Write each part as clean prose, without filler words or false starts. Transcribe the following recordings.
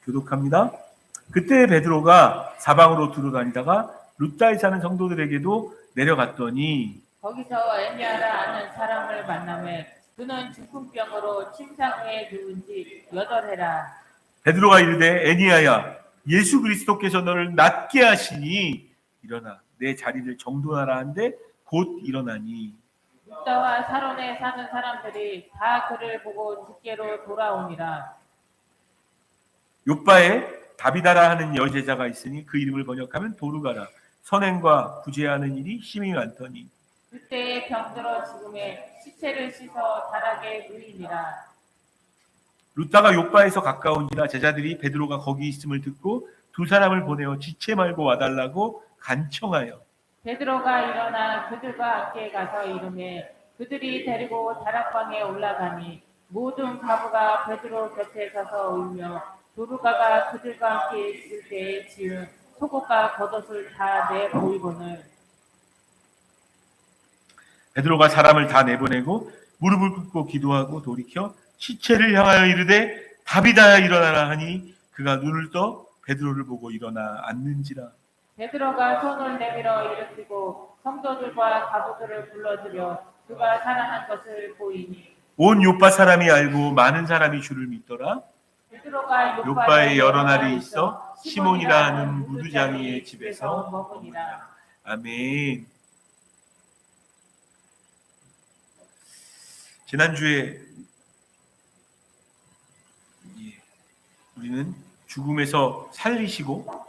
교독합니다. 그때 베드로가 사방으로 두루다니다가 룻다에 사는 성도들에게도 내려갔더니 거기서 애니아라 아는 사람을 만나매 그는 중풍병으로 침상에 누운 지 8해라. 베드로가 이르되 애니아야 예수 그리스도께서 너를 낫게 하시니 일어나 내 자리를 정돈하라 한데 곧 일어나니. 룻다와 사론에 사는 사람들이 다 그를 보고 직계로 돌아오니라. 욥바에 다비다라 하는 여제자가 있으니 그 이름을 번역하면 도르가라. 선행과 구제하는 일이 심히 많더니. 그때에 병들어 죽음에 시체를 씻어 다락에 누이니라. 룻다가 욥바에서 가까운지라 제자들이 베드로가 거기 있음을 듣고 두 사람을 보내어 지체 말고 와달라고 간청하여 베드로가 일어나 그들과 함께 가서 이르매 그들이 데리고 다락방에 올라가니 모든 과부가 베드로 곁에 서서 울며 도르가가 그들과 함께 있을 때에 지은 속옷과 겉옷을 다 내보이거늘. 베드로가 사람을 다 내보내고 무릎을 꿇고 기도하고 돌이켜 시체를 향하여 이르되 다비다야 일어나라 하니 그가 눈을 떠 베드로를 보고 일어나 앉는지라. 베드로가 손을 내밀어 일으키고 성도들과 과부들을 불러들여 그가 살아난 것을 보이니 온 욥바 사람이 알고 많은 사람이 주를 믿더라. 베드로가 욥바에 여러 날이 있어 시몬이라 하는 무두장이의 집에서 머무니라. 아멘. 지난주에 우리는 죽음에서 살리시고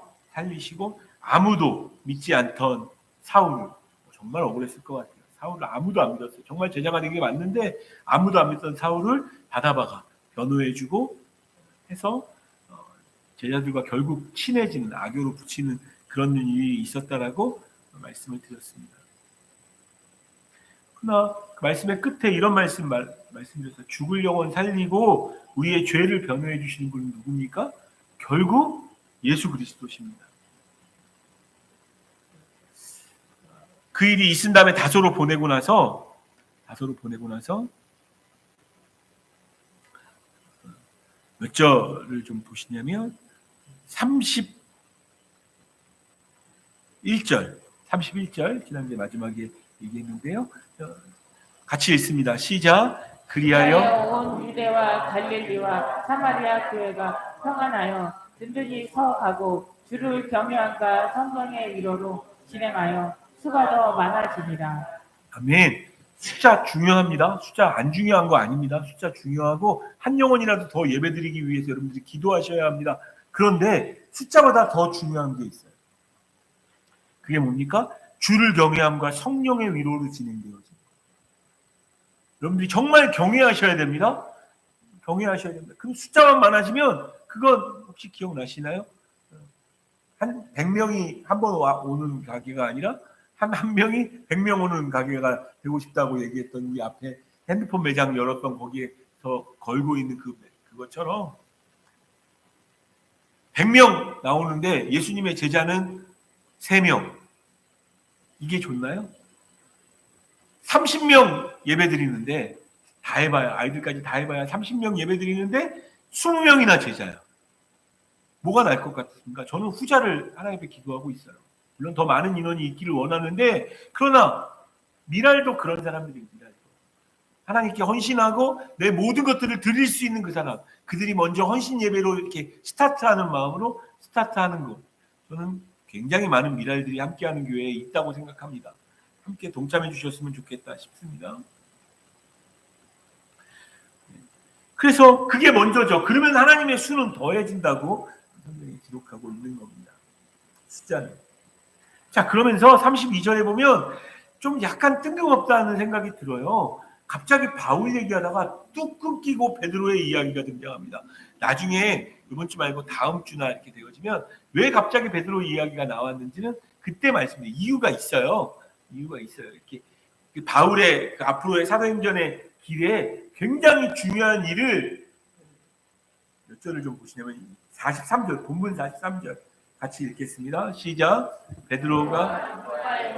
아무도 믿지 않던 사울, 정말 억울했을 것 같아요. 사울을 아무도 안 믿었어요. 정말 제자가 되게 맞는데 아무도 안 믿던 사울을 바나바가 변호해주고 해서 제자들과 결국 친해지는, 악교로 붙이는 그런 일이 있었다라고 말씀을 드렸습니다. 그러나 그 말씀의 끝에 이런 말씀드렸어요. 죽을 영혼 살리고 우리의 죄를 변호해 주시는 분은 누굽니까? 결국 예수 그리스도십니다. 그 일이 있은 다음에 다소로 보내고 나서 몇 절을 좀 보시냐면 31절 지난주에 마지막에 얘기했는데요. 같이 읽습니다. 시작. 그리하여 온 유대와 갈릴리와 사마리아 교회가 평안하여 든든히 서가고 주를 경외함과 성령의 위로로 진행하여 수가 더 많아지니라. 아멘. 숫자 중요합니다. 숫자 안 중요한 거 아닙니다. 숫자 중요하고 한 영혼이라도 더 예배드리기 위해서 여러분들이 기도하셔야 합니다. 그런데 숫자보다 더 중요한 게 있어요. 그게 뭡니까? 주를 경외함과 성령의 위로로 진행되어집니다. 여러분들이 정말 경외하셔야 됩니다. 경외하셔야 됩니다. 그럼 숫자만 많아지면 그건 혹시 기억나시나요? 한 100명이 한 번 오는 가게가 아니라 한 명이 100명 오는 가게가 되고 싶다고 얘기했던 우리 앞에 핸드폰 매장 열었던 거기에서 걸고 있는 그것처럼 100명 나오는데 예수님의 제자는 3명. 이게 좋나요? 30명 예배 드리는데 다 해봐야 아이들까지 다 해봐야 30명 예배 드리는데 20명이나 제자야. 뭐가 나을 것 같습니까? 저는 후자를 하나님께 기도하고 있어요. 물론 더 많은 인원이 있기를 원하는데 그러나 미랄도 그런 사람들입니다. 하나님께 헌신하고 내 모든 것들을 드릴 수 있는 그 사람, 그들이 먼저 헌신 예배로 이렇게 스타트하는 마음으로 스타트하는 것, 저는 굉장히 많은 미랄들이 함께하는 교회에 있다고 생각합니다. 함께 동참해 주셨으면 좋겠다 싶습니다. 그래서 그게 먼저죠. 그러면 하나님의 수는 더해진다고 성경이 기록하고 있는 겁니다. 숫자는. 자, 그러면서 32절에 보면 좀 약간 뜬금없다는 생각이 들어요. 갑자기 바울 얘기하다가 뚝 끊기고 베드로의 이야기가 등장합니다. 나중에 이번 주 말고 다음 주나 이렇게 되어지면 왜 갑자기 베드로 이야기가 나왔는지는 그때 말씀드려요. 이유가 있어요. 이렇게 바울의 그 앞으로의 사도행전의 길에 굉장히 중요한 일을 몇 절을 좀 보시냐면 43절, 본문 43절 같이 읽겠습니다. 시작. 베드로가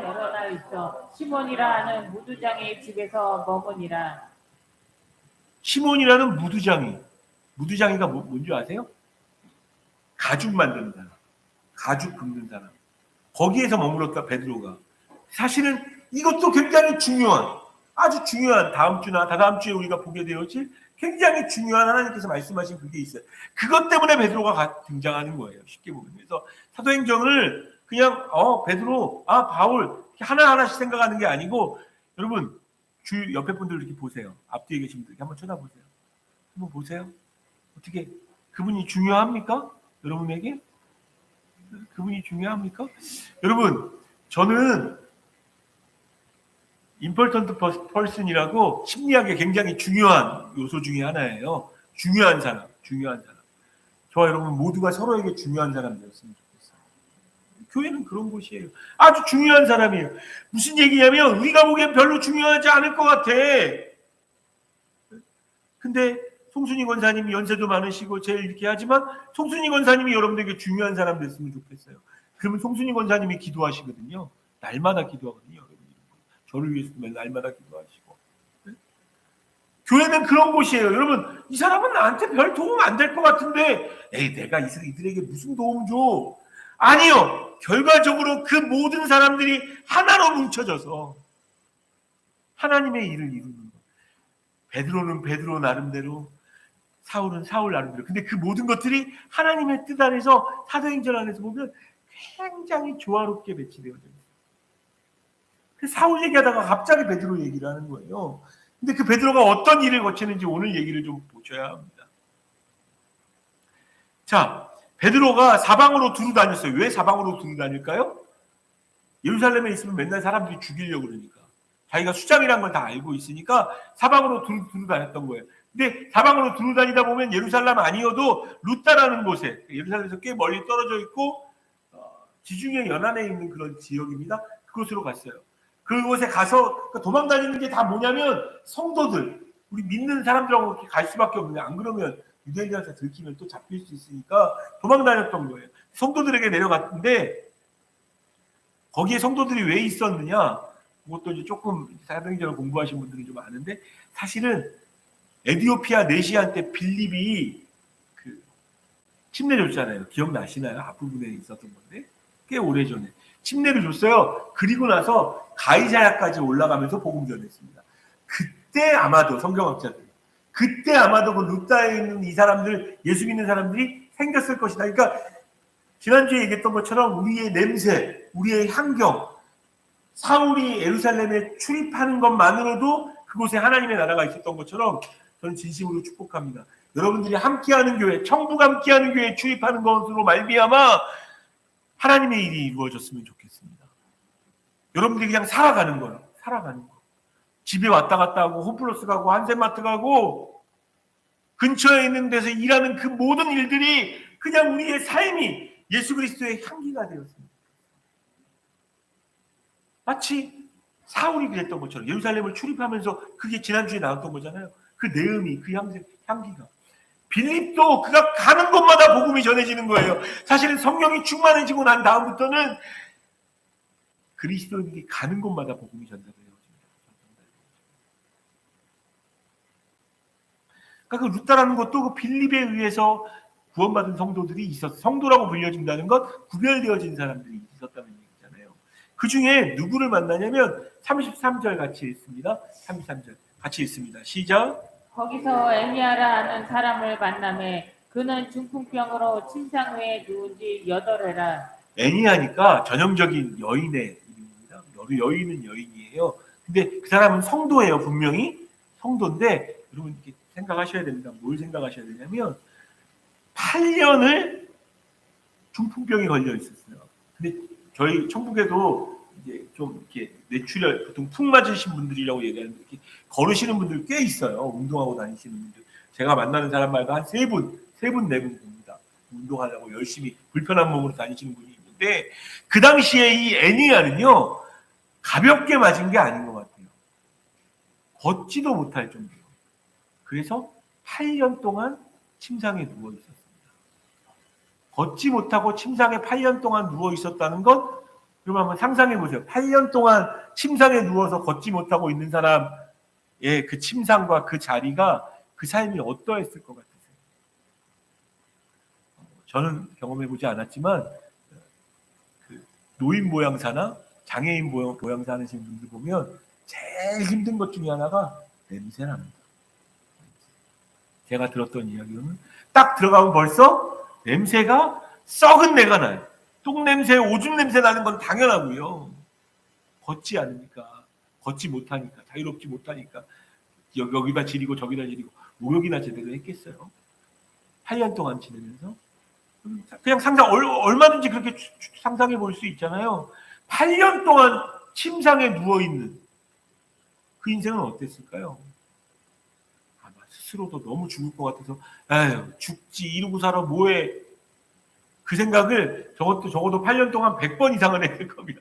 여러 날 있어 시몬이라 하는 무두장의 집에서 머무니라. 시몬이라는 무두장이가 뭔지 아세요? 가죽 만드는 사람, 가죽 굽는 사람, 거기에서 머물렀다 베드로가. 사실은 이것도 굉장히 중요한, 아주 중요한, 다음 주나 다다음 주에 우리가 보게 되어질 굉장히 중요한 하나님께서 말씀하신 그게 있어요. 그것 때문에 베드로가 등장하는 거예요. 쉽게 보면. 그래서 사도행전을 그냥 베드로, 바울 하나하나씩 생각하는 게 아니고, 여러분 주 옆에 분들 이렇게 보세요. 앞뒤에 계신 분들 한번 쳐다보세요. 한번 보세요. 어떻게 그분이 중요합니까? 여러분에게? 그분이 중요합니까? 여러분, 저는 임펄턴트 퍼슨이라고 심리학에 굉장히 중요한 요소 중에 하나예요. 중요한 사람. 저와 여러분 모두가 서로에게 중요한 사람 되었으면 좋겠어요. 교회는 그런 곳이에요. 아주 중요한 사람이에요. 무슨 얘기냐면 우리가 보기엔 별로 중요하지 않을 것 같아. 근데 송순이 권사님이 연세도 많으시고 제일 이렇게 하지만 송순이 권사님이 여러분들에게 중요한 사람 됐으면 좋겠어요. 그러면 송순이 권사님이 기도하시거든요. 날마다 기도하거든요. 여러분. 저를 위해서도 매일 날마다 기도하시고. 네? 교회는 그런 곳이에요. 여러분, 이 사람은 나한테 별 도움 안 될 것 같은데 내가 이들에게 무슨 도움 줘? 아니요. 결과적으로 그 모든 사람들이 하나로 뭉쳐져서 하나님의 일을 이루는 거예요. 베드로는 베드로 나름대로, 사울은 사울 나름대로. 근데 그 모든 것들이 하나님의 뜻 안에서 사도행전 안에서 보면 굉장히 조화롭게 배치되어져 있어요. 사울 얘기하다가 갑자기 베드로 얘기를 하는 거예요. 근데 그 베드로가 어떤 일을 거치는지 오늘 얘기를 좀 보셔야 합니다. 자, 베드로가 사방으로 두루 다녔어요. 왜 사방으로 두루 다닐까요? 예루살렘에 있으면 맨날 사람들이 죽이려고 그러니까. 자기가 수장이라는 걸 다 알고 있으니까 사방으로 두루 다녔던 거예요. 근데 사방으로 두루 다니다 보면 예루살렘 아니어도 루따라는 곳에, 예루살렘에서 꽤 멀리 떨어져 있고 지중해 연안에 있는 그런 지역입니다. 그곳으로 갔어요. 그곳에 가서 도망다니는 게 다 뭐냐면 성도들, 우리 믿는 사람들하고 이렇게 갈 수밖에 없는데 안 그러면 유대인들한테 들키면 또 잡힐 수 있으니까 도망다녔던 거예요. 성도들에게 내려갔는데 거기에 성도들이 왜 있었느냐? 그것도 이제 조금 사도행전을 공부하신 분들이 좀 아는데 사실은 에티오피아 내시한 때 빌립이 침례 줬잖아요. 기억나시나요? 앞부분에 있었던 건데 꽤 오래전에 침례를 줬어요. 그리고 나서 가이사야까지 올라가면서 복음 전했습니다. 그때 아마도 성경학자들, 그때 아마도 그 루따에 있는 이 사람들, 예수 믿는 사람들이 생겼을 것이다. 그러니까 지난주에 얘기했던 것처럼 우리의 냄새, 우리의 향경, 사울이 예루살렘에 출입하는 것만으로도 그곳에 하나님의 나라가 있었던 것처럼 저는 진심으로 축복합니다. 여러분들이 함께하는 교회, 천국 함께하는 교회에 출입하는 것으로 말미암아 하나님의 일이 이루어졌으면 좋겠습니다. 여러분들이 그냥 살아가는 거예요. 살아가는 거. 집에 왔다 갔다 하고 홈플러스 가고 한센마트 가고 근처에 있는 데서 일하는 그 모든 일들이 그냥 우리의 삶이 예수 그리스도의 향기가 되었습니다. 마치 사울이 그랬던 것처럼 예루살렘을 출입하면서 그게 지난주에 나왔던 거잖아요. 그 내음이, 그 향기가. 빌립도 그가 가는 곳마다 복음이 전해지는 거예요. 사실은 성령이 충만해지고 난 다음부터는 그리스도인이 가는 곳마다 복음이 전달되어집니다. 그러니까 그 루따라는 것도 그 빌립에 의해서 구원받은 성도들이 있었어. 성도라고 불려진다는 것, 구별되어진 사람들이 있었다는 얘기잖아요. 그 중에 누구를 만나냐면 33절 같이 읽습니다. 33절 같이 읽습니다. 시작. 거기서 엘리야라 하는 사람을 만나매 그는 중풍병으로 침상위에 누운 지 8해라. 애니하니까 전형적인 여인의 이름입니다. 여인은 여인이에요. 근데 그 사람은 성도예요. 분명히 성도인데 여러분 이렇게 생각하셔야 됩니다. 뭘 생각하셔야 되냐면 8년을 중풍병이 걸려 있었어요. 근데 저희 천국에도 이제 좀 이렇게 뇌출혈, 보통 푹 맞으신 분들이라고 얘기하는데 이렇게 걸으시는 분들 꽤 있어요. 운동하고 다니시는 분들. 제가 만나는 사람 말고 한 3분, 4분 봅니다. 운동하려고 열심히 불편한 몸으로 다니시는 분이 있는데 그 당시에 이 애니아는요 가볍게 맞은 게 아닌 것 같아요. 걷지도 못할 정도로. 그래서 8년 동안 침상에 누워 있었습니다. 걷지 못하고 침상에 8년 동안 누워 있었다는 것, 여러분 한번 상상해 보세요. 8년 동안 침상에 누워서 걷지 못하고 있는 사람의 그 침상과 그 자리가 그 삶이 어떠했을 것 같으세요? 저는 경험해보지 않았지만 그 노인 보양사나 장애인 보양사 하시는 분들 보면 제일 힘든 것 중에 하나가 냄새랍니다. 제가 들었던 이야기로는 딱 들어가면 벌써 냄새가 썩은 내가 나요. 똥냄새, 오줌 냄새 나는 건 당연하고요. 걷지 않으니까, 걷지 못하니까, 자유롭지 못하니까 여기다 지리고 저기다 지리고 목욕이나 제대로 했겠어요. 8년 동안 지내면서 그냥 얼마든지 그렇게 상상해 볼 수 있잖아요. 8년 동안 침상에 누워있는 그 인생은 어땠을까요? 아마 스스로도 너무 죽을 것 같아서 에휴 죽지 이러고 살아 뭐해 그 생각을 적어도 8년 동안 100번 이상은 했을 겁니다.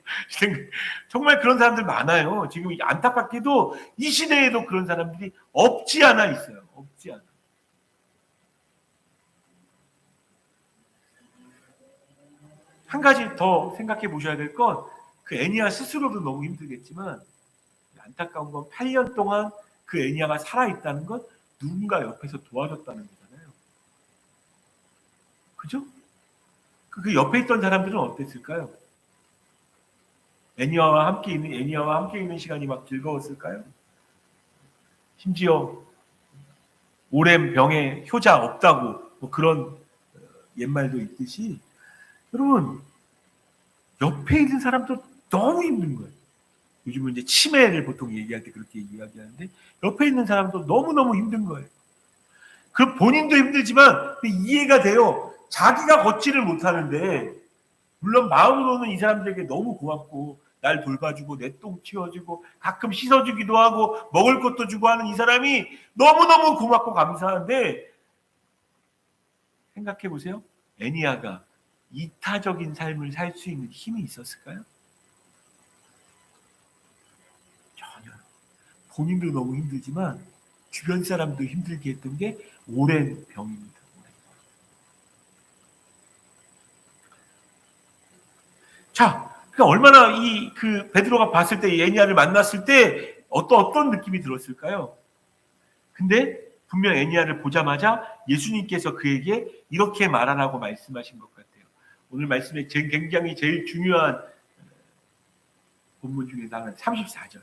정말 그런 사람들 많아요. 지금 안타깝게도 이 시대에도 그런 사람들이 없지 않아 있어요. 없지 않아. 한 가지 더 생각해 보셔야 될 건 그 애니아 스스로도 너무 힘들겠지만 안타까운 건 8년 동안 그 애니아가 살아있다는 건 누군가 옆에서 도와줬다는 거잖아요. 그죠? 그 옆에 있던 사람들은 어땠을까요? 애니아와 함께 있는 시간이 막 즐거웠을까요? 심지어 오랜 병에 효자 없다고 뭐 그런 옛말도 있듯이 여러분 옆에 있는 사람도 너무 힘든 거예요. 요즘은 이제 치매를 보통 얘기할 때 그렇게 이야기하는데 옆에 있는 사람도 너무너무 힘든 거예요. 그 본인도 힘들지만 이해가 돼요. 자기가 걷지를 못하는데 물론 마음으로는 이 사람들에게 너무 고맙고 날 돌봐주고 내 똥 치워주고 가끔 씻어주기도 하고 먹을 것도 주고 하는 이 사람이 너무너무 고맙고 감사한데 생각해 보세요. 애니아가 이타적인 삶을 살 수 있는 힘이 있었을까요? 전혀. 본인도 너무 힘들지만 주변 사람도 힘들게 했던 게 오랜 병입니다. 자, 그러니까 얼마나 그 베드로가 봤을 때 애니아를 만났을 때 어떤 느낌이 들었을까요? 근데 분명 애니아를 보자마자 예수님께서 그에게 이렇게 말하라고 말씀하신 것 같아요. 오늘 말씀에 굉장히 제일 중요한 본문 중에 하나 34절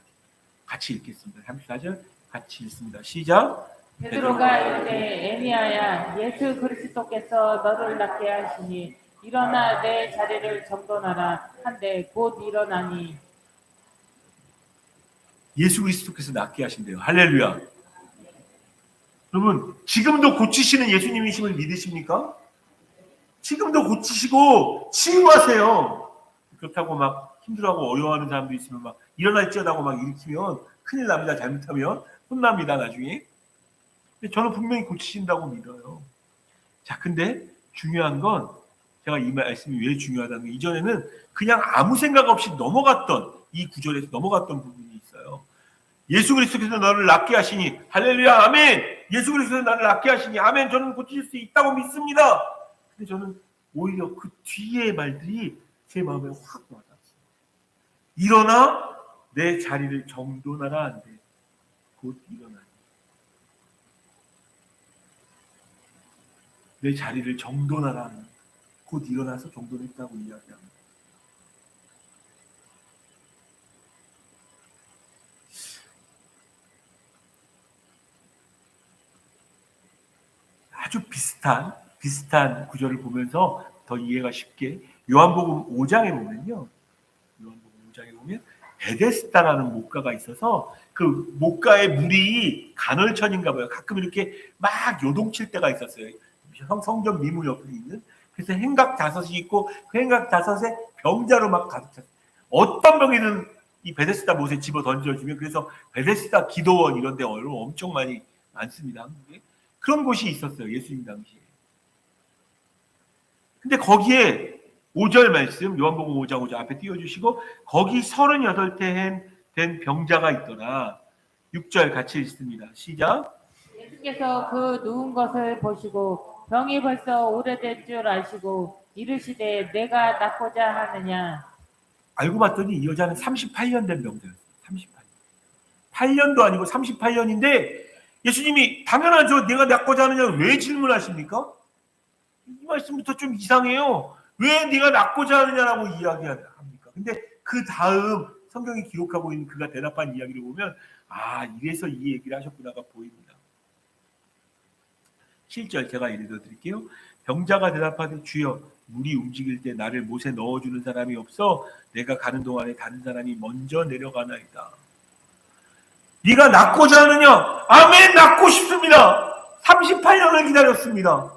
같이 읽겠습니다. 34절 같이 읽습니다. 시작. 베드로가 이르되 애니아야 예수 그리스도께서 너를 낫게 하시니 일어나 내 자리를 정돈하라 한데 곧 일어나니. 예수 그리스도께서 낫게 하신대요. 할렐루야. 여러분 지금도 고치시는 예수님이심을 믿으십니까? 지금도 고치시고 치유하세요. 그렇다고 막 힘들어하고 어려워하는 사람도 있으면 막 일어날지어다고 막 일으키면 큰일 납니다. 잘못하면 혼납니다. 나중에. 근데 저는 분명히 고치신다고 믿어요. 자, 근데 중요한 건 제가 이 말씀이 왜 중요하다는 게 이전에는 그냥 아무 생각 없이 넘어갔던 이 구절에서 넘어갔던 부분이 있어요. 예수 그리스도께서 너를 낫게 하시니 할렐루야 아멘. 예수 그리스도께서 나를 낫게 하시니 아멘. 저는 고칠 수 있다고 믿습니다. 근데 저는 오히려 그 뒤의 말들이 제 마음에 확 와닿았어요. 일어나 내 자리를 정돈하라 한데 곧 일어나니. 내 자리를 정돈하라 하니 곧 일어나서 정돈했다고 이야기합니다. 아주 비슷한 구절을 보면서 더 이해가 쉽게 요한복음 5장에 보면요. 요한복음 5장에 보면 베데스다라는 목가가 있어서 그 목가의 물이 간헐천인가 봐요. 가끔 이렇게 막 요동칠 때가 있었어요. 성전 미문 옆에 있는. 그래서 행각 다섯이 있고 그 행각 다섯에 병자로 막 가득 찼어요. 어떤 병이든 이 베데스다 못에 집어 던져주면 그래서 베데스다 기도원 이런 데 엄청 많이 많습니다. 한국에. 그런 곳이 있었어요. 예수님 당시에. 근데 거기에 5절 말씀 요한복음 5장 5절 앞에 띄워주시고 거기 38태 된 병자가 있더라. 6절 같이 읽습니다. 시작. 예수께서 그 누운 것을 보시고 병이 벌써 오래된 줄 아시고 이르시되 내가 낫고자 하느냐. 알고 봤더니 이 여자는 38년 된 병자였어요. 38년. 8년도 아니고 38년인데 예수님이 당연하죠. 내가 낫고자 하느냐 왜 질문하십니까? 이 말씀부터 좀 이상해요. 왜 네가 낫고자 하느냐라고 이야기합니까? 근데 그 다음 성경이 기록하고 있는 그가 대답한 이야기를 보면 이래서 이 얘기를 하셨구나가 보입니다. 7절 제가 읽어 드릴게요. 병자가 대답하되 주여 물이 움직일 때 나를 못에 넣어주는 사람이 없어 내가 가는 동안에 다른 사람이 먼저 내려가나이다. 네가 낫고자 하느냐? 아멘, 낫고 싶습니다. 38년을 기다렸습니다.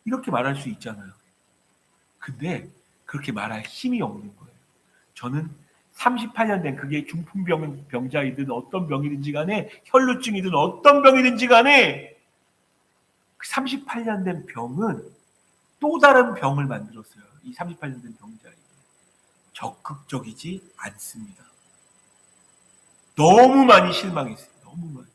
이렇게 말할 수 있잖아요. 근데 그렇게 말할 힘이 없는 거예요. 저는 38년 된 그게 중풍병자이든 어떤 병이든지 간에 혈루증이든 어떤 병이든지 간에 그 38년 된 병은 또 다른 병을 만들었어요. 이 38년 된 병자에게. 적극적이지 않습니다. 너무 많이 실망했어요. 너무 많이.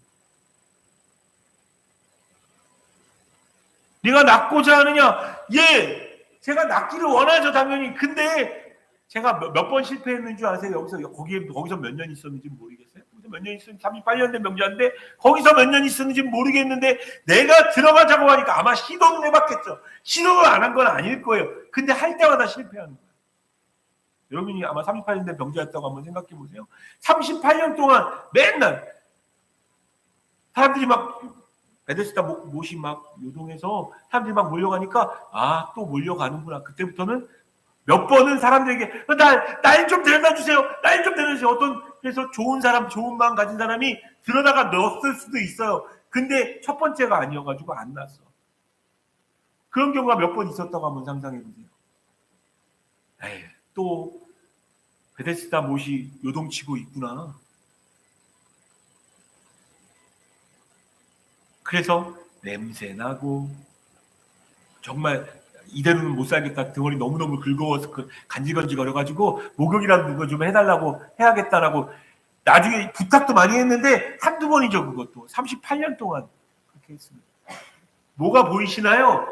네가 낫고자 하느냐? 예, 제가 낫기를 원하죠, 당연히. 근데 제가 몇 번 실패했는 줄 아세요? 거기서 몇 년 있었는지 모르겠어요. 거기서 몇 년 있었는지 38년 된 병자인데 거기서 몇 년 있었는지 모르겠는데 내가 들어가자고 하니까 아마 시도는 해봤겠죠. 시도를 안 한 건 아닐 거예요. 근데 할 때마다 실패하는 거예요. 여러분이 아마 38년 된 병자였다고 한번 생각해 보세요. 38년 동안 맨날 사람들이 막 베데스다 못이 막 요동해서 사람들이 막 몰려가니까 또 몰려가는구나. 그때부터는 몇 번은 사람들에게 날 좀 데려다 주세요. 날 좀 데려다 주세요. 그래서 좋은 마음 가진 사람이 들어다가 넣었을 수도 있어요. 근데 첫 번째가 아니어가지고 안 났어. 그런 경우가 몇 번 있었다고 한번 상상해 보세요. 또 베데스다 못이 요동치고 있구나. 그래서 냄새나고 정말 이대로는 못 살겠다. 등원이 너무너무 긁어워서 간질간질거려가지고 목욕이라도 누가 좀 해달라고 해야겠다라고 나중에 부탁도 많이 했는데 한두 번이죠. 그것도 38년 동안 그렇게 했습니다. 뭐가 보이시나요?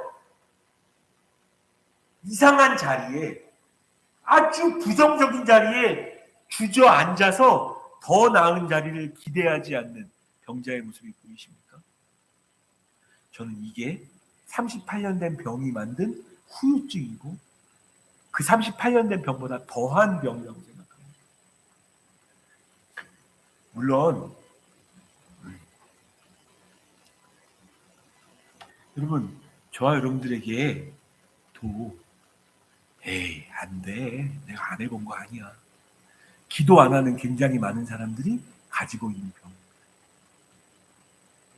이상한 자리에 아주 부정적인 자리에 주저앉아서 더 나은 자리를 기대하지 않는 병자의 모습이 보이십니까? 저는 이게 38년 된 병이 만든 후유증이고 그 38년 된 병보다 더한 병이라고 생각합니다. 물론 여러분 저와 여러분들에게 안 돼. 내가 안 해본 거 아니야. 기도 안 하는 굉장히 많은 사람들이 가지고 있는 병.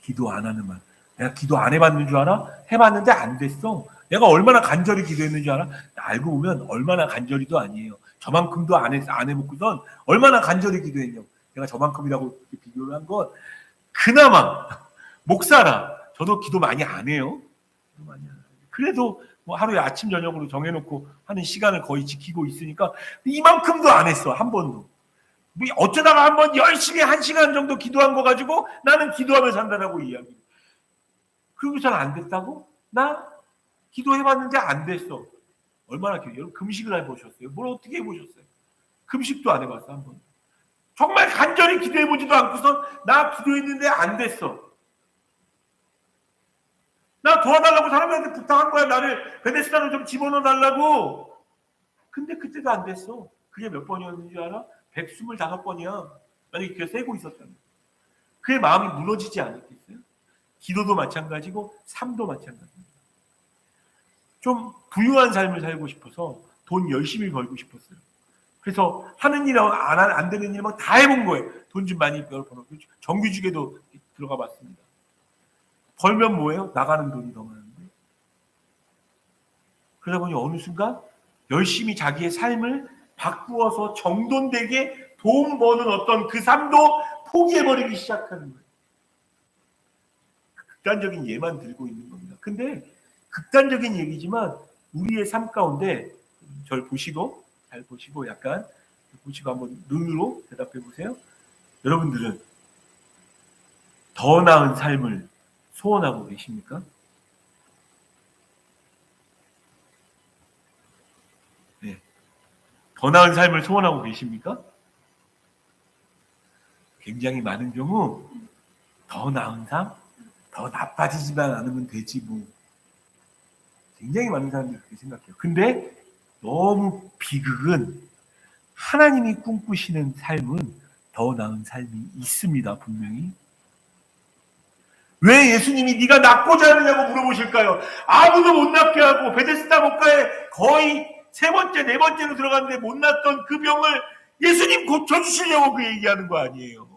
기도 안 하는 말. 내가 기도 안 해봤는 줄 알아? 해봤는데 안 됐어. 내가 얼마나 간절히 기도했는 줄 알아? 알고 보면 얼마나 간절히도 아니에요. 저만큼도 안 해먹고선 얼마나 간절히 기도했냐고. 내가 저만큼이라고 비교를 한 건 그나마 목사라. 저도 기도 많이 안 해요. 그래도 뭐 하루에 아침 저녁으로 정해놓고 하는 시간을 거의 지키고 있으니까 이만큼도 안 했어. 한 번도. 어쩌다가 한번 열심히 1시간 정도 기도한 거 가지고 나는 기도하며 산다라고 이야기. 그러고서는 안 됐다고? 나 기도해봤는데 안 됐어. 얼마나 여러분 금식을 해보셨어요? 뭘 어떻게 해보셨어요? 금식도 안 해봤어 한 번. 정말 간절히 기도해보지도 않고선 나 기도했는데 안 됐어. 나 도와달라고 사람들한테 부탁한 거야. 나를 베데스다로 좀 집어넣어달라고. 근데 그때도 안 됐어. 그게 몇 번이었는지 알아? 125번이야. 만약에 그게 세고 있었다면. 그의 마음이 무너지지 않았겠어요? 기도도 마찬가지고 삶도 마찬가지입니다. 좀 부유한 삶을 살고 싶어서 돈 열심히 벌고 싶었어요. 그래서 하는 일, 안 되는 일 막 다 해본 거예요. 돈 좀 많이 벌어놓고 정규직에도 들어가 봤습니다. 벌면 뭐예요? 나가는 돈이 더 많은데. 그러다 보니 어느 순간 열심히 자기의 삶을 바꾸어서 정돈되게 돈 버는 어떤 그 삶도 포기해버리기 시작하는 거예요. 극단적인 예만 들고 있는 겁니다. 근데 극단적인 얘기지만 우리의 삶 가운데 잘 보시고 약간 보시고 한번 눈으로 대답해 보세요. 여러분들은 더 나은 삶을 소원하고 계십니까? 네. 더 나은 삶을 소원하고 계십니까? 굉장히 많은 경우 더 나은 삶? 더 나빠지지만 않으면 되지 뭐. 굉장히 많은 사람들이 그렇게 생각해요. 근데 너무 비극은 하나님이 꿈꾸시는 삶은 더 나은 삶이 있습니다. 분명히. 왜 예수님이 네가 낫고자 하느냐고 물어보실까요? 아무도 못 낫게 하고 베데스다 목가에 거의 세 번째, 네 번째로 들어갔는데 못 낫던 그 병을 예수님 고쳐주시려고 그 얘기하는 거 아니에요.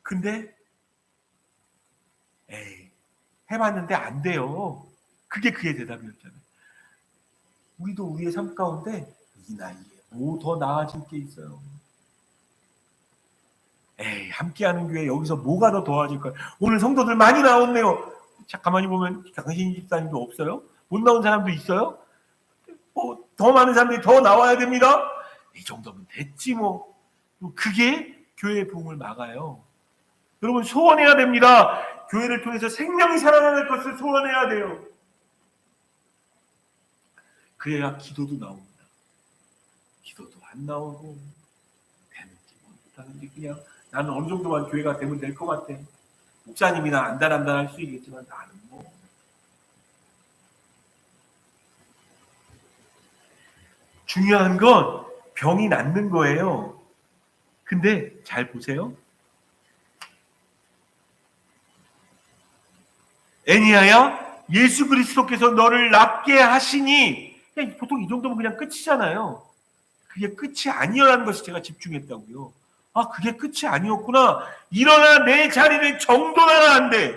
근데 에이, 해봤는데 안 돼요. 그게 그의 대답이었잖아요. 우리도 우리의 삶 가운데 이 나이에 뭐 더 나아질 게 있어요. 에이, 함께하는 교회 여기서 뭐가 더 도와질까요? 오늘 성도들 많이 나왔네요. 자, 가만히 보면 강신 집사님도 없어요? 못 나온 사람도 있어요? 더 많은 사람들이 더 나와야 됩니다. 이 정도면 됐지 뭐. 그게 교회의 부흥을 막아요. 여러분 소원해야 됩니다. 교회를 통해서 생명이 살아나는 것을 소원해야 돼요. 그래야 기도도 나옵니다. 기도도 안 나오고 되는지 못하는지 그냥 나는 어느 정도만 교회가 되면 될 것 같아. 목사님이나 안달안달 할 수 있겠지만 나는 뭐. 중요한 건 병이 낫는 거예요. 근데 잘 보세요. 애니야야, 예수 그리스도께서 너를 낫게 하시니, 보통 이 정도면 그냥 끝이잖아요. 그게 끝이 아니라는 것이 제가 집중했다고요. 아, 그게 끝이 아니었구나. 일어나 내 자리를 정돈하라 한대.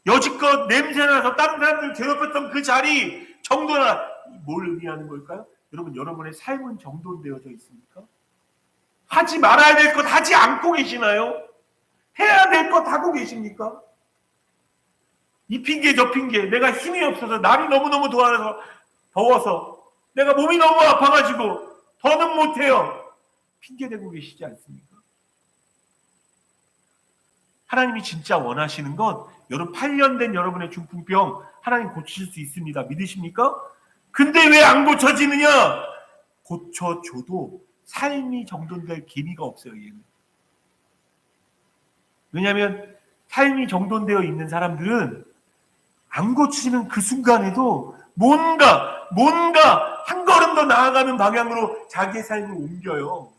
여지껏 냄새나서 다른 사람들 괴롭혔던 그 자리 정돈하라. 뭘 의미하는 걸까요? 여러분, 여러분의 삶은 정돈되어져 있습니까? 하지 말아야 될 것 하지 않고 계시나요? 해야 될 것 하고 계십니까? 이 핑계 저 핑계, 내가 힘이 없어서 날이 너무너무 더워서 내가 몸이 너무 아파가지고 더는 못해요. 핑계 대고 계시지 않습니까? 하나님이 진짜 원하시는 건 여러분 8년 된 여러분의 중풍병 하나님 고치실 수 있습니다. 믿으십니까? 근데 왜 안 고쳐지느냐? 고쳐줘도 삶이 정돈될 기미가 없어요. 얘는. 왜냐하면 삶이 정돈되어 있는 사람들은 안 고치는 그 순간에도 뭔가 한 걸음 더 나아가는 방향으로 자기의 삶을 옮겨요.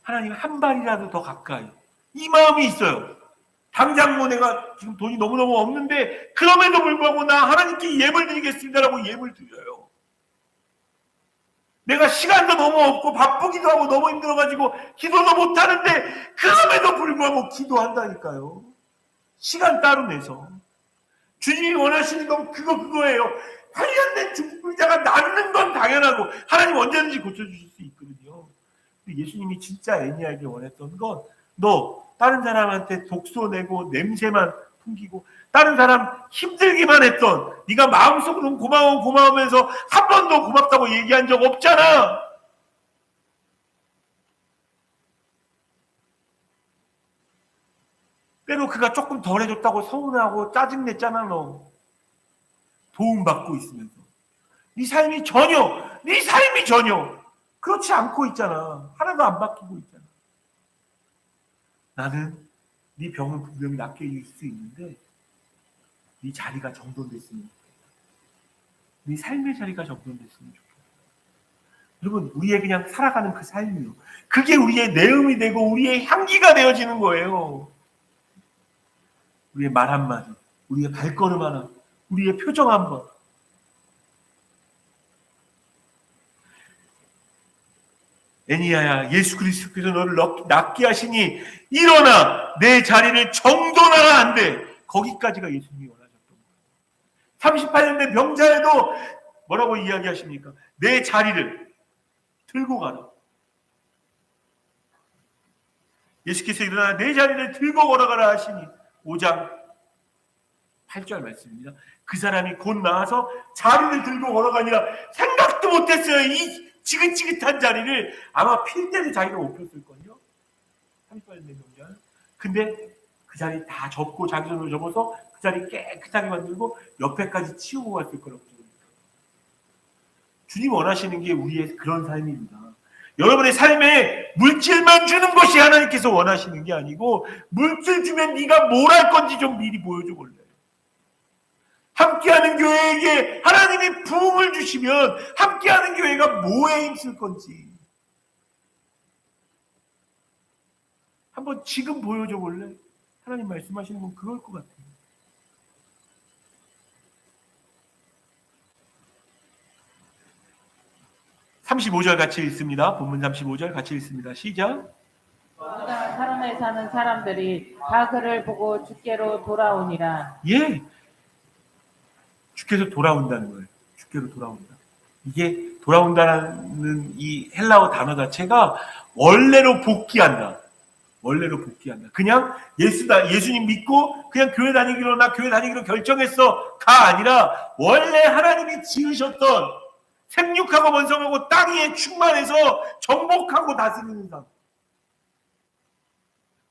하나님 한 발이라도 더 가까이. 이 마음이 있어요. 당장 뭐 내가 지금 돈이 너무너무 없는데 그럼에도 불구하고 나 하나님께 예물 드리겠습니다라고 예물 드려요. 내가 시간도 너무 없고 바쁘기도 하고 너무 힘들어가지고 기도도 못하는데 그럼에도 불구하고 기도한다니까요. 시간 따로 내서. 주님이 원하시는 건 그거예요. 관련된 중풍자가 낫는 건 당연하고 하나님 언제든지 고쳐주실 수 있거든요. 근데 예수님이 진짜 애니야에게 원했던 건 너 다른 사람한테 독소 내고 냄새만 풍기고 다른 사람 힘들기만 했던 네가 마음속으로는 고마우면서 한 번도 고맙다고 얘기한 적 없잖아. 때로 그가 조금 덜 해줬다고 서운하고 짜증냈잖아. 너 도움받고 있으면서 네 삶이 전혀 그렇지 않고 있잖아. 하나도 안 바뀌고 있잖아. 나는 네 병을 분명히 낫게 해줄 수 있는데 네 자리가 정돈됐으면 좋겠다. 네 삶의 자리가 정돈됐으면 좋겠다. 여러분, 우리의 그냥 살아가는 그 삶이요. 그게 우리의 내음이 되고 우리의 향기가 되어지는 거예요. 우리의 말 한마디, 우리의 발걸음 하나, 우리의 표정 한번. 애니야야, 예수 그리스도께서 너를 낫게 하시니 일어나 내 자리를 정돈하라 한대. 거기까지가 예수님이 원하셨던 거예요. 38년 된 병자에도 뭐라고 이야기하십니까? 내 자리를 들고 가라. 예수께서 일어나 내 자리를 들고 걸어가라 하시니 5장 8절 말씀입니다. 그 사람이 곧 나와서 자리를 들고 걸어가니라. 생각도 못했어요. 이 지긋지긋한 자리를 아마 필 때도 자기가 못 폈을걸요. 38년 된 병자. 근데 그 자리 다 접고 자기 손으로 접어서 그 자리 깨끗하게 만들고 옆에까지 치우고 갔을 거라고 생각합니다. 주님 원하시는 게 우리의 그런 삶입니다. 여러분의 삶에 물질만 주는 것이 하나님께서 원하시는 게 아니고 물질 주면 네가 뭘 할 건지 좀 미리 보여줘 볼래요. 함께하는 교회에게 하나님이 부흥을 주시면 함께하는 교회가 뭐에 힘쓸 건지 한번 지금 보여줘 볼래? 하나님 말씀하시는 건 그럴 것 같아요. (35절) 같이 읽습니다. 본문 35절 같이 읽습니다. 시작. 사람에 사는 사람들이 다 그를 보고 주께로 돌아오니라. 예, 주께서 돌아온다는 거예요. 주께로 돌아온다. 이게 돌아온다는 이 헬라어 단어 자체가 원래로 복귀한다. 원래로 복귀한다. 그냥 예수님 믿고 그냥 교회 다니기로 나 교회 다니기로 결정했어가 아니라 원래 하나님이 지으셨던 생육하고 번성하고 땅 위에 충만해서 정복하고 다스리는 삶.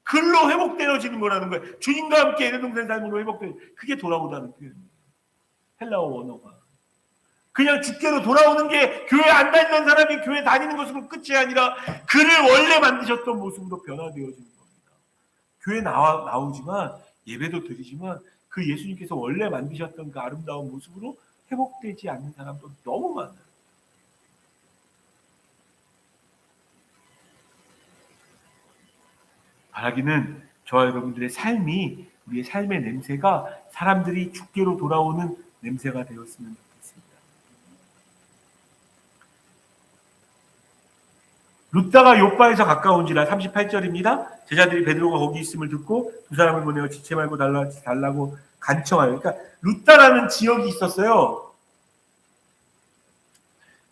글로 회복되어지는 거라는 거예요. 주님과 함께 애동된 삶으로 회복되는 그게 돌아오다는 표현이에요. 헬라어 원어가. 그냥 주께로 돌아오는 게 교회 안 다니는 사람이 교회 다니는 것으로 끝이 아니라 그를 원래 만드셨던 모습으로 변화되어지는 겁니다. 교회 나오지만 예배도 드리지만 그 예수님께서 원래 만드셨던 그 아름다운 모습으로 회복되지 않는 사람도 너무 많아요. 바라기는 저와 여러분들의 삶이 우리의 삶의 냄새가 사람들이 주께로 돌아오는 냄새가 되었으면 좋겠습니다. 룻다가 욥바에서 가까운지라 38절입니다. 제자들이 베드로가 거기 있음을 듣고 두 사람을 보내어 지체 말고 달라고 간청하여. 그러니까 룻다라는 지역이 있었어요.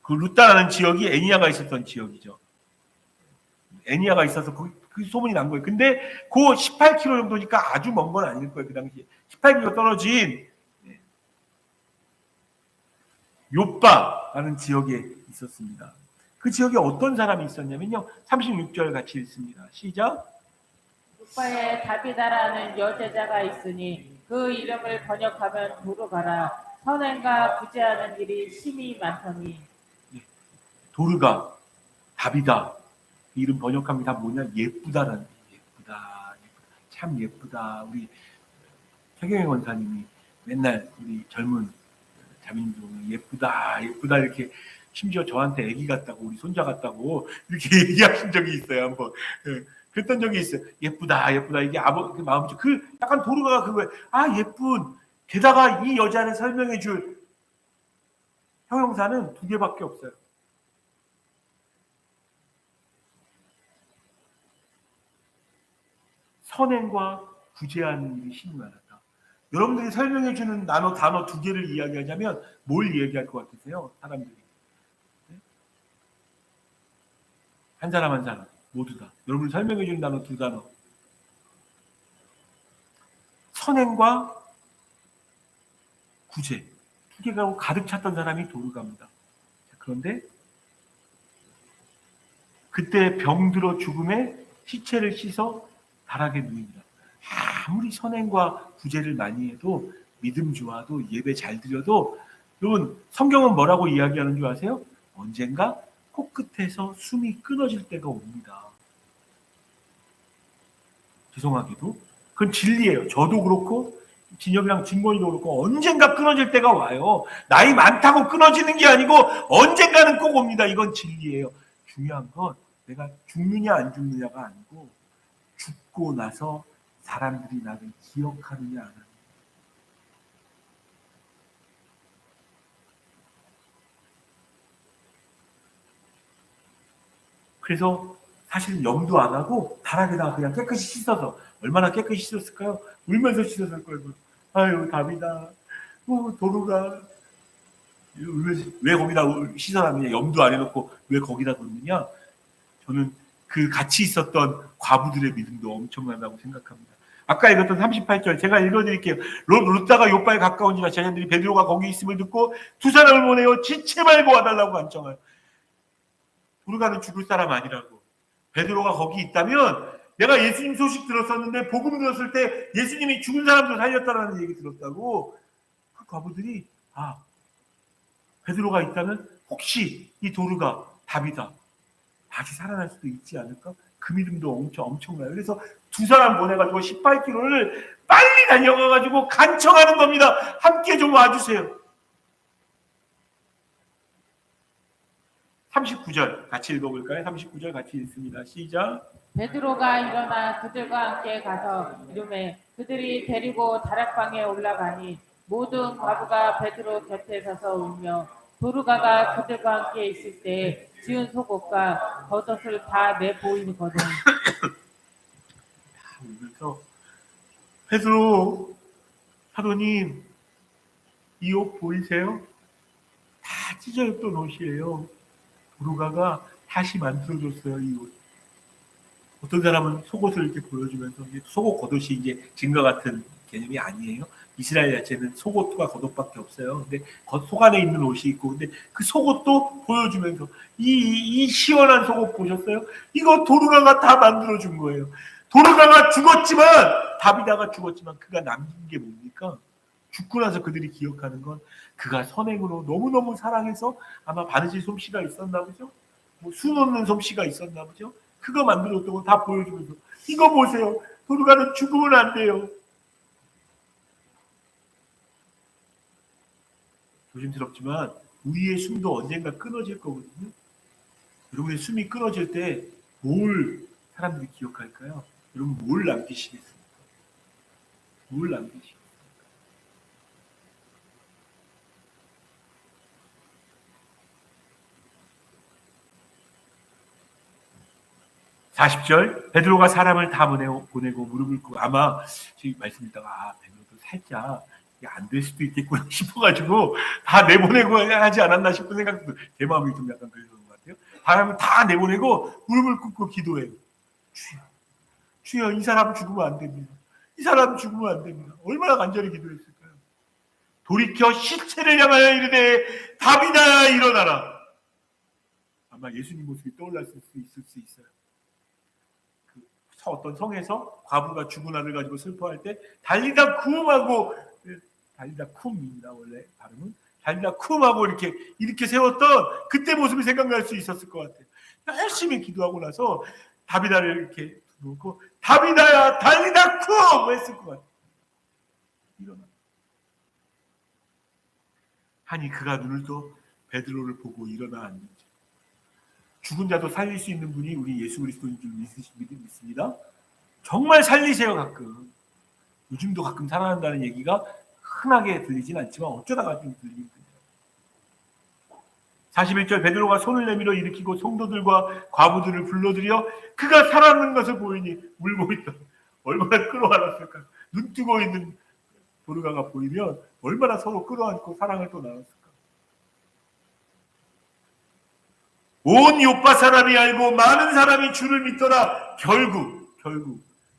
그 룻다라는 지역이 애니야가 있었던 지역이죠. 애니야가 있어서 그 소문이 난 거예요. 근데 그 18km 정도니까 아주 먼 건 아닐 거예요. 그 당시에 18km 떨어진 욥바라는 지역에 있었습니다. 그 지역에 어떤 사람이 있었냐면요. 36절 같이 읽습니다. 시작. 욥바에 다비다라는 여제자가 있으니 그 이름을 번역하면 도르가라. 선행과 구제하는 일이 심히 많더니. 도르가, 다비다. 이름 번역하면 다 뭐냐? 예쁘다라는 예쁘다. 참 예쁘다. 우리 최경영 원사님이 맨날 우리 젊은 자민들 예쁘다 이렇게 심지어 저한테 애기 같다고 우리 손자 같다고 이렇게 얘기하신 적이 있어요. 한번 그랬던 적이 있어요. 예쁘다 이게 그 마음이죠. 그 약간 도르가가 그거예요. 아 예쁜. 게다가 이 여자를 설명해줄 형용사는 2개밖에 없어요. 선행과 구제하는 일이 심히 많았다. 여러분들이 설명해주는 단어 2개를 이야기하자면 뭘 이야기할 것 같으세요? 사람들이. 한 사람 모두 다. 여러분이 설명해주는 단어 2단어. 선행과 구제. 2개가 가득 찼던 사람이 도르가입니다. 그런데 그때 병들어 죽음에 시체를 씻어 바닥에 누입니다. 아무리 선행과 구제를 많이 해도 믿음 좋아도 예배 잘 드려도 여러분 성경은 뭐라고 이야기하는 줄 아세요? 언젠가 코끝에서 숨이 끊어질 때가 옵니다. 죄송하게도 그건 진리예요. 저도 그렇고 진혁이랑 진권이도 그렇고 언젠가 끊어질 때가 와요. 나이 많다고 끊어지는 게 아니고 언젠가는 꼭 옵니다. 이건 진리예요. 중요한 건 내가 죽느냐 안 죽느냐가 아니고 죽고 나서 사람들이 나를 기억하느냐 안 하느냐. 그래서 사실 염도 안 하고 다락에다가 그냥 깨끗이 씻어서 얼마나 깨끗이 씻었을까요? 울면서 씻었을 거예요. 아유 답이다. 도루가 왜 거기다 씻어놨느냐. 염도 안 해놓고 왜 거기다 뒀느냐. 저는 그 같이 있었던 과부들의 믿음도 엄청나다고 생각합니다. 아까 읽었던 38절 제가 읽어드릴게요. 룻다가 욥바에 가까운지라 자녀들이 베드로가 거기 있음을 듣고 두 사람을 보내어 지체 말고 와달라고 간청하여. 도르가는 죽을 사람 아니라고. 베드로가 거기 있다면 내가 예수님 소식 들었었는데 복음 들었을 때 예수님이 죽은 사람도 살렸다라는 얘기 들었다고. 그 과부들이 베드로가 있다면 혹시 이 도르가 답이다. 다시 살아날 수도 있지 않을까? 그 믿음도 엄청나요. 그래서 두 사람 보내가지고 18km를 빨리 달려가가지고 간청하는 겁니다. 함께 좀 와주세요. 39절 같이 읽어볼까요? 39절 같이 읽습니다. 시작. 베드로가 일어나 그들과 함께 가서 이르매 그들이 데리고 다락방에 올라가니 모든 과부가 베드로 곁에 서서 울며 도르가가 그들과 함께 있을 때 지은 속옷과 겉옷을 다 내보이거든. 그래서 베드로 사도님, 이 옷 보이세요? 다 찢어졌던 옷이에요. 도르가가 다시 만들어줬어요, 이 옷. 어떤 사람은 속옷을 이렇게 보여주면서 속옷 겉옷이 이제 진과 같은 개념이 아니에요. 이스라엘 자체는 속옷과 겉옷밖에 없어요. 근데 속 안에 있는 옷이 있고, 근데 그 속옷도 보여주면서 이 시원한 속옷 보셨어요? 이거 도르가가 다 만들어준 거예요. 도르가가 죽었지만 다비다가 죽었지만 그가 남긴 게 뭡니까? 죽고 나서 그들이 기억하는 건 그가 선행으로 너무너무 사랑해서 아마 바느질 솜씨가 있었나 보죠. 뭐 수놓는 솜씨가 있었나 보죠. 그거 만들었던 거 다 보여주면서 이거 보세요. 도르가는 죽으면 안 돼요. 조심스럽지만 우리의 숨도 언젠가 끊어질 거거든요. 여러분의 숨이 끊어질 때 뭘 사람들이 기억할까요? 여러분 뭘 남기시겠습니까? 뭘 남기시겠습니까? 40절 베드로가 사람을 다 보내고 무릎을 꿇고 아마 지금 말씀 듣다가 베드로도 살짝 안 될 수도 있겠구나 싶어가지고 다 내보내고 하지 않았나 싶은 생각도 제 마음이 좀 약간 그랬던 것 같아요. 사람을 다 내보내고 무릎을 꿇고 기도해요. 주여 이 사람 죽으면 안 됩니다. 이 사람 죽으면 안 됩니다. 얼마나 간절히 기도했을까요? 돌이켜 시체를 향하여 이르되 다비다야 일어나라. 아마 예수님 모습이 떠올랐을 수 있어요. 어떤 성에서 과부가 죽은 아들 가지고 슬퍼할 때 달리다 쿰하고 달리다 쿰입니다. 원래 발음은 달리다 쿰하고 이렇게 세웠던 그때 모습이 생각날 수 있었을 것 같아요. 열심히 기도하고 나서 다비다를 이렇게 놓고 다비다야 달리다 쿰 했을 것 같아요. 일어나. 하니 그가 눈을 떠 베드로를 보고 일어나 앉는지. 죽은 자도 살릴 수 있는 분이 우리 예수 그리스도인 줄 믿습니다. 정말 살리세요. 가끔. 요즘도 가끔 살아난다는 얘기가 흔하게 들리진 않지만 어쩌다가 좀 들립니다. 41절 베드로가 손을 내밀어 일으키고 성도들과 과부들을 불러들여 그가 살아나는 것을 보이니 울고 있다. 얼마나 끌어안았을까. 눈 뜨고 있는 도르가가 보이면 얼마나 서로 끌어안고 사랑을 또 나눴을까. 온 요파 사람이 알고 많은 사람이 주를 믿더라. 결국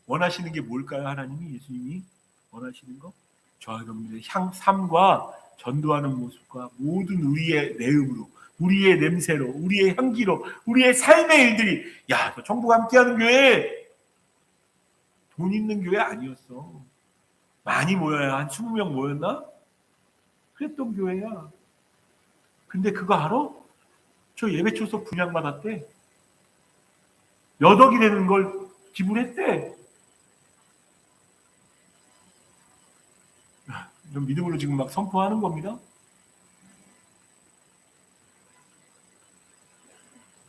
원하시는 게 뭘까요? 하나님이 예수님이 원하시는 거? 저와 여러분들의 삶과 전도하는 모습과 모든 우리의 내음으로 우리의 냄새로 우리의 향기로 우리의 삶의 일들이 야, 저 천국 함께하는 교회 돈 있는 교회 아니었어. 많이 모여야 한 20명 모였나? 그랬던 교회야. 근데 그거 알아? 저 예배 초소 분양받았대. 몇 억이 되는 걸 지불했대. 이런 믿음으로 지금 막 선포하는 겁니다.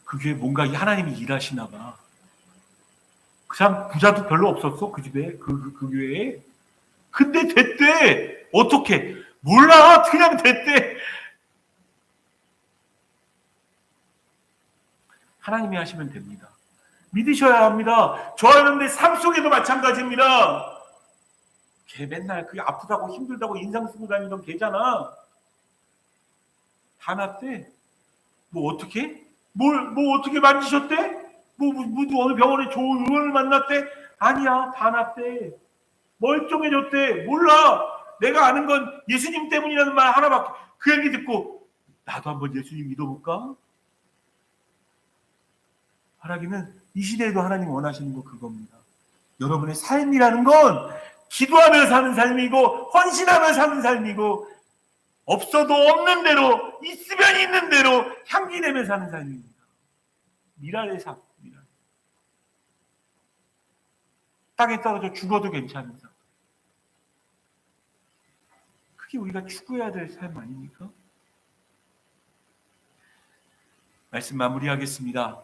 그게 뭔가 하나님이 일하시나 봐. 그 사람 부자도 별로 없었어. 그 집에, 그 교회에. 근데 됐대. 어떻게? 몰라. 그냥 됐대. 하나님이 하시면 됩니다. 믿으셔야 합니다. 저와 여러분들 삶 속에도 마찬가지입니다. 걔 맨날 그게 아프다고 힘들다고 인상 쓰고 다니던 걔잖아. 다 낫대. 뭐 어떻게? 뭐 어떻게 만지셨대? 뭐 어느 병원에 좋은 의원을 만났대? 아니야, 다 낫대. 멀쩡해졌대. 몰라. 내가 아는 건 예수님 때문이라는 말 하나밖에. 그 얘기 듣고 나도 한번 예수님 믿어볼까? 하라기는 이 시대에도 하나님 원하시는 거 그겁니다. 여러분의 삶이라는 건 기도하며 사는 삶이고 헌신하며 사는 삶이고 없어도 없는 대로 있으면 있는 대로 향기 내며 사는 삶입니다. 미랄의 삶, 미랄. 땅에 떨어져 죽어도 괜찮은 삶. 그게 우리가 추구해야 될 삶 아닙니까? 말씀 마무리하겠습니다.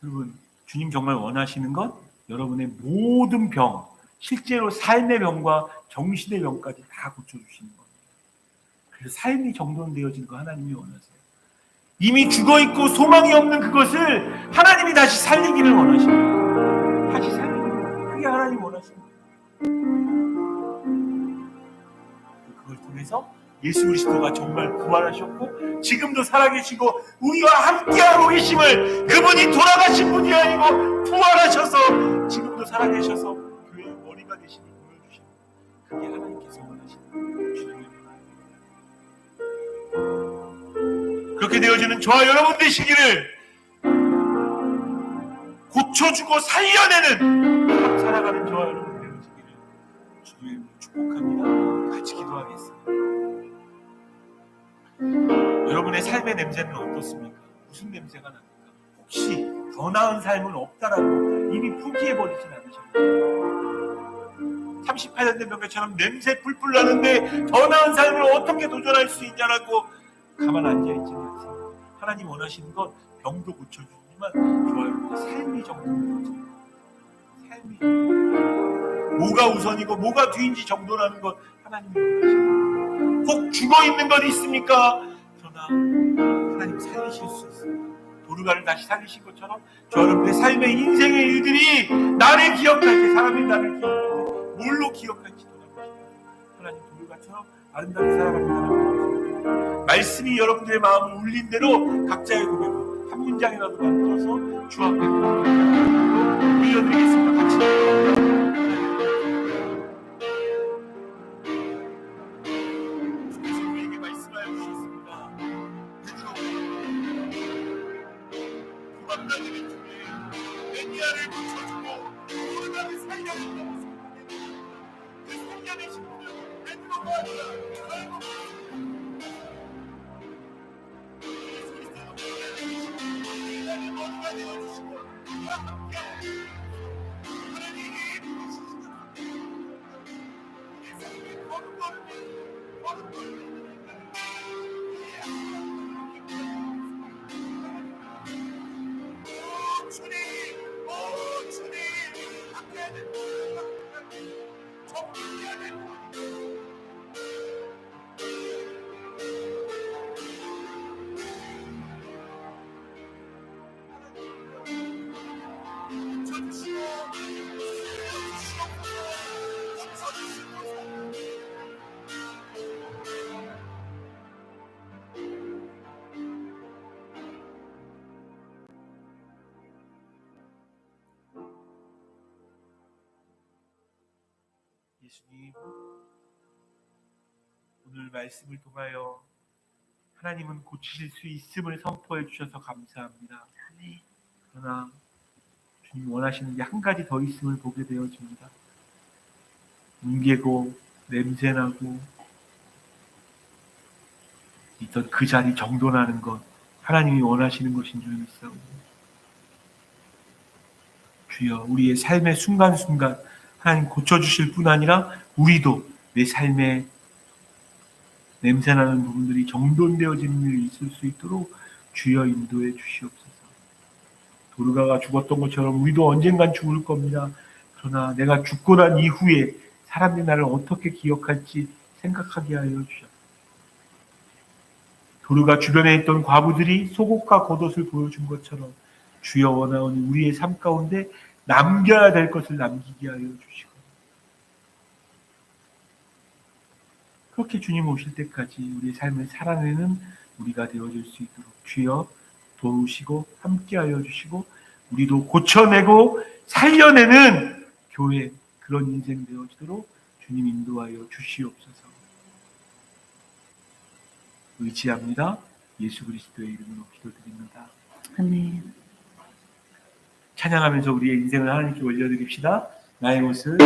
여러분, 주님 정말 원하시는 건 여러분의 모든 병, 실제로 삶의 병과 정신의 병까지 다 고쳐주시는 겁니다. 그래서 삶이 정돈되어진 거 하나님이 원하세요. 이미 죽어있고 소망이 없는 그것을 하나님이 다시 살리기를 원하십니다. 다시 살리기를 원하십니다. 그게 하나님 원하십니다. 그걸 통해서 예수 그리스도가 정말 부활하셨고 지금도 살아계시고 우리와 함께하고 계심을, 그분이 돌아가신 분이 아니고 부활하셔서 지금도 살아계셔서 교회의 머리가 되심을 보여주시는, 그게 하나님께서 원하시는 주님의 원합니다. 그렇게 되어지는 저와 여러분 되시기를, 고쳐주고 살려내는 삶 살아가는 저와 여러분 되어지기를 주님의 이름으로 축복합니다. 같이 기도하겠습니다. 여러분의 삶의 냄새는 어떻습니까? 무슨 냄새가 납니까? 혹시 더 나은 삶은 없다라고 이미 포기해버리진 않으셨나요? 38년 된 병처럼 냄새 풀풀 나는데 더 나은 삶을 어떻게 도전할 수 있냐라고 가만 앉아있지 마세요. 하나님 원하시는 건 병도 고쳐주지만 저와 여러분의 삶이 정돈되어져요. 삶이 뭐가 우선이고 뭐가 뒤인지 정돈하는 것 하나님이 원하십니다. 혹 죽어있는 것 있습니까? 그러나 하나님 살리실 수 있습니다. 도르가를 다시 살리신 것처럼 저 여러분의 삶의 인생의 일들이 나를 기억할 때, 사람이 나를 기억할 때 뭘로 기억할지 돌아보시고 하나님 도르가처럼 아름답게 살아가는 사람을, 말씀이 여러분들의 마음을 울린 대로 각자의 고백으로 한 문장이라도 만들어서 주 앞에 올려드리겠습니다. 같이 매니아를 고쳐주고 도르가를 살려주고 그 생년의 신분을 베드로가 아니라 결국 예수 그리스도의 인간의 머리가 되어주시고 그와 함께하고 하나님이 부르시는 우리 삶의 걸음걸음을 예수님, 오늘 말씀을 통하여 하나님은 고치실 수 있음을 선포해 주셔서 감사합니다. 그러나 주님 원하시는 게 한 가지 더 있음을 보게 되어집니다. 뭉개고 냄새나고 있던 그 자리 정돈하는 것, 하나님이 원하시는 것인 줄 믿사오니 주여, 우리의 삶의 순간순간 하나님 고쳐주실 뿐 아니라 우리도 내 삶에 냄새나는 부분들이 정돈되어지는 일이 있을 수 있도록 주여 인도해 주시옵소서. 도르가가 죽었던 것처럼 우리도 언젠간 죽을 겁니다. 그러나 내가 죽고 난 이후에 사람들이 나를 어떻게 기억할지 생각하게 하여 주옵소서. 도르가 주변에 있던 과부들이 속옷과 겉옷을 보여준 것처럼 주여 원하오니 우리의 삶 가운데 남겨야 될 것을 남기게 하여 주시고, 그렇게 주님 오실 때까지 우리의 삶을 살아내는 우리가 되어질 수 있도록 주여 도우시고 함께하여 주시고, 우리도 고쳐내고 살려내는 교회, 그런 인생 되어지도록 주님 인도하여 주시옵소서. 의지합니다. 예수 그리스도의 이름으로 기도드립니다. 아멘. 찬양하면서 우리의 인생을 하나님께 올려드립시다. 나의 옷을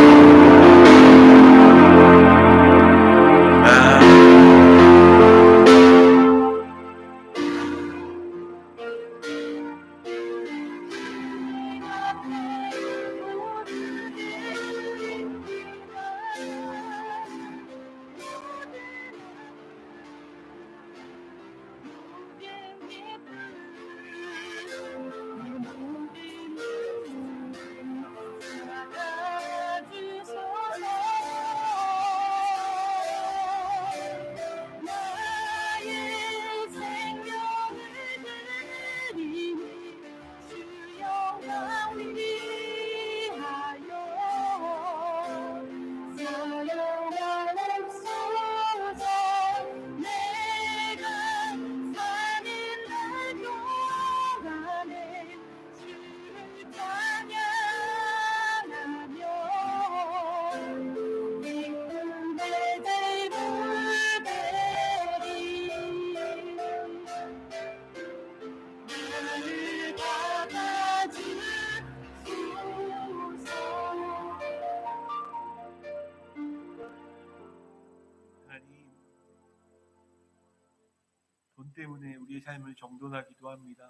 때문에 우리의 삶을 정돈하기도 합니다.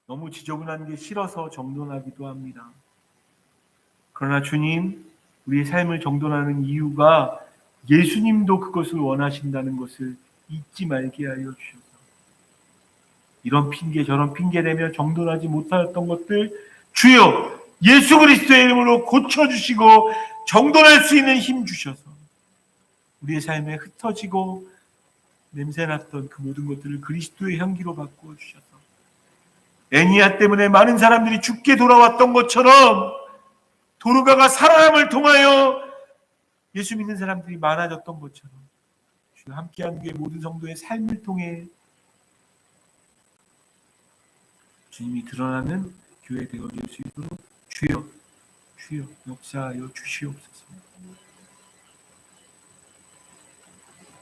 너무 지저분한 게 싫어서 정돈하기도 합니다. 그러나 주님, 우리의 삶을 정돈하는 이유가 예수님도 그것을 원하신다는 것을 잊지 말게 하여 주셔서 이런 핑계 저런 핑계 대며 정돈하지 못하였던 것들 주여 예수 그리스도의 이름으로 고쳐주시고 정돈할 수 있는 힘 주셔서 우리의 삶에 흩어지고 냄새났던 그 모든 것들을 그리스도의 향기로 바꾸어 주셔서 애니야 때문에 많은 사람들이 죽게 돌아왔던 것처럼 도르가가 사람을 통하여 예수 믿는 사람들이 많아졌던 것처럼 주여 함께한 교회 모든 성도의 삶을 통해 주님이 드러나는 교회 되어질 수 있도록 주여 역사하여 주시옵소서.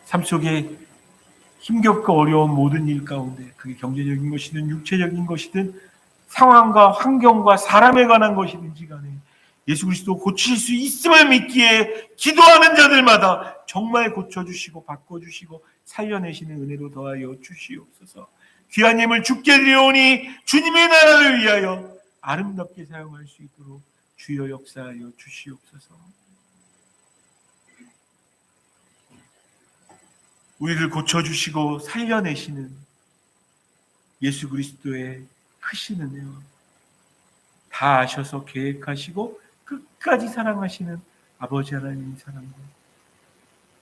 삶 속에 힘겹고 어려운 모든 일 가운데 그게 경제적인 것이든 육체적인 것이든 상황과 환경과 사람에 관한 것이든지 간에 예수 그리스도 고칠 수 있음을 믿기에 기도하는 자들마다 정말 고쳐주시고 바꿔주시고 살려내시는 은혜로 더하여 주시옵소서. 귀한 예물 주께 드리오니 주님의 나라를 위하여 아름답게 사용할 수 있도록 주여 역사하여 주시옵소서. 우리를 고쳐주시고 살려내시는 예수 그리스도의 크신 은혜와 다 아셔서 계획하시고 끝까지 사랑하시는 아버지 하나님의 사랑과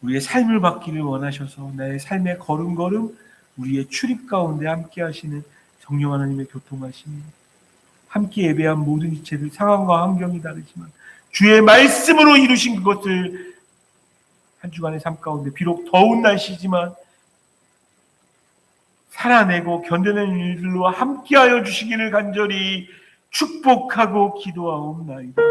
우리의 삶을 받기를 원하셔서 나의 삶의 걸음걸음 우리의 출입 가운데 함께 하시는 성령 하나님의 교통하심이 함께 예배한 모든 이체들 상황과 환경이 다르지만 주의 말씀으로 이루신 그것을 한 주간의 삶 가운데 비록 더운 날씨지만 살아내고 견뎌내는 일들로 함께하여 주시기를 간절히 축복하고 기도하옵나이다.